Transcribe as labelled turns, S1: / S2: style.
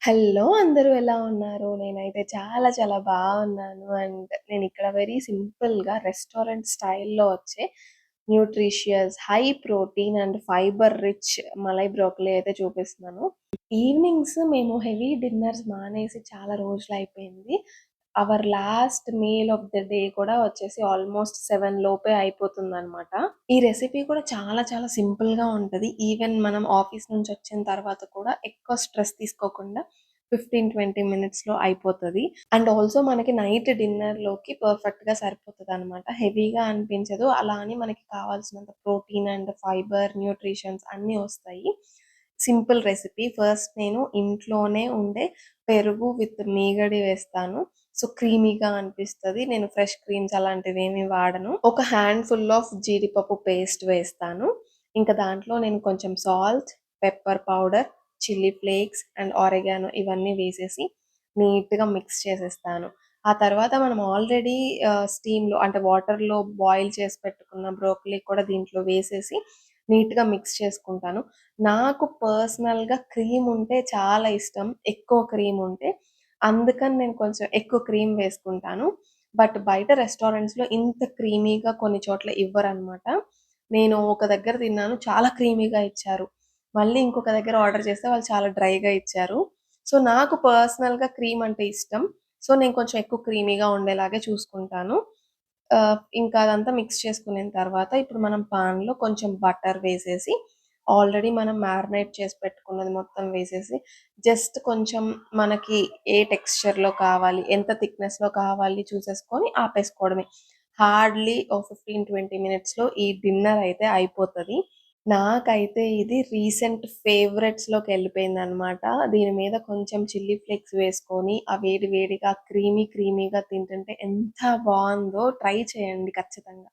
S1: Hello! అందరూ ఎలా ఉన్నారు? నేనైతే చాలా చాలా బాగున్నాను. అండ్ నేనిక్కడ వెరీ సింపుల్‌గా రెస్టారెంట్ స్టైల్‌లో వచ్చే nutritious, high protein and fibre rich malai broccoli అయితే చూపిస్తున్నాను. ఈవినింగ్స్ మేము హెవీ డిన్నర్స్ మానేసి చాలా రోజులయిపోయింది. Our last meal of the day కూడా వచ్చేసి ఆల్మోస్ట్ 7 లోపే అయిపోతుందనమాట. ఈ రెసిపీ కూడా చాలా చాలా సింపుల్‌గా ఉంటది. ఈవెన్ మనం ఆఫీస్ నుంచొచ్చిన తర్వాత కూడా ఎక్కువ స్ట్రెస్ తీసుకోకుండా 15-20 మినిట్స్‌లో అయిపోతది. అండ్ ఆల్సో మనకి నైట్ డిన్నర్‌లోకి పర్ఫెక్ట్‌గా సరిపోతదనమాట. హెవీగా అనిపించదు. అలా అని మనకి కావాల్సినంత ప్రోటీన్ అండ్ ఫైబర్, న్యూట్రిషన్స్ అన్నీ వస్తాయి. Simple recipe. ఫస్ట్ నేను ఇంట్లోనే ఉండే పెరుగు విత్ మీగడ వేస్తాను. సో, క్రీమీగా అనిపిస్తది. నేను ఫ్రెష్ క్రీమ్స్ అలాంటివేమి వాడను. ఒక హ్యాండ్ ఫుల్ ఆఫ్ జీడిపప్పు పేస్ట్ వేస్తాను. ఇంకా దాంట్లో నేను కొంచెం salt, pepper powder, chilli flakes and oregano ఇవన్నీ వేసేసి నీట్‌గా మిక్స్ చేసేస్తాను. ఆ తర్వాత మనం ఆల్రెడీ స్టీమ్‌లో అంటే వాటర్‌లో బాయిల్ చేసి పెట్టుకున్న బ్రోకలీ కూడా దీంట్లో వేసేసి నీట్‌గా మిక్స్ చేసుకుంటాను. నాకు పర్సనల్‌గా క్రీమ్ ఉంటే చాలా ఇష్టం. ఎక్కువ క్రీమ్ ఉంటే. అందుకని నేను కొంచెం ఎక్కువ క్రీమ్ వేసుకుంటాను. బట్ బయట రెస్టారెంట్స్‌లో ఇంత క్రీమీగా కొన్ని చోట్ల ఇవ్వరనమాట. నేను ఒక దగ్గర తిన్నాను. చాలా క్రీమీగా ఇచ్చారు. మళ్ళీ ఇంకొక దగ్గర ఆర్డర్ చేస్తే వాళ్ళు చాలా డ్రైగా ఇచ్చారు. సో, నాకు పర్సనల్‌గా క్రీమ్ అంటే ఇష్టం. సో, నేను కొంచెం ఎక్కువ క్రీమీగా ఉండేలాగే చూసుకుంటాను. ఇంకా అదంతా మిక్స్ చేసుకునిన తర్వాత ఇప్పుడు మనం పాన్‌లో కొంచెం బటర్ వేసేసి, ఆల్రెడీ మనం మ్యారినేట్ చేసి పెట్టుకున్నది మొత్తం వేసేసి, జస్ట్ కొంచెం మనకి ఏ టెక్స్చర్‌లో కావాలి, ఎంత థిక్‌నెస్‌లో కావాలి చూసేసుకొని ఆపేసుకోవడమే. హార్డ్‌లీ ఓ 15-20 మినిట్స్‌లో ఈ డిన్నర్ అయితే అయిపోతది. నాకైతే ఇది రీసెంట్ ఫేవరెట్స్‌లోకెళ్ళిపోయిందనమాట. దీని మీద కొంచెం చిల్లీ ఫ్లేక్స్ వేసుకొని, ఆ వేడి వేడిగా క్రీమీగా తింటుంటే ఎంత బావుందో ట్రై చేయండి ఖచ్చితంగా.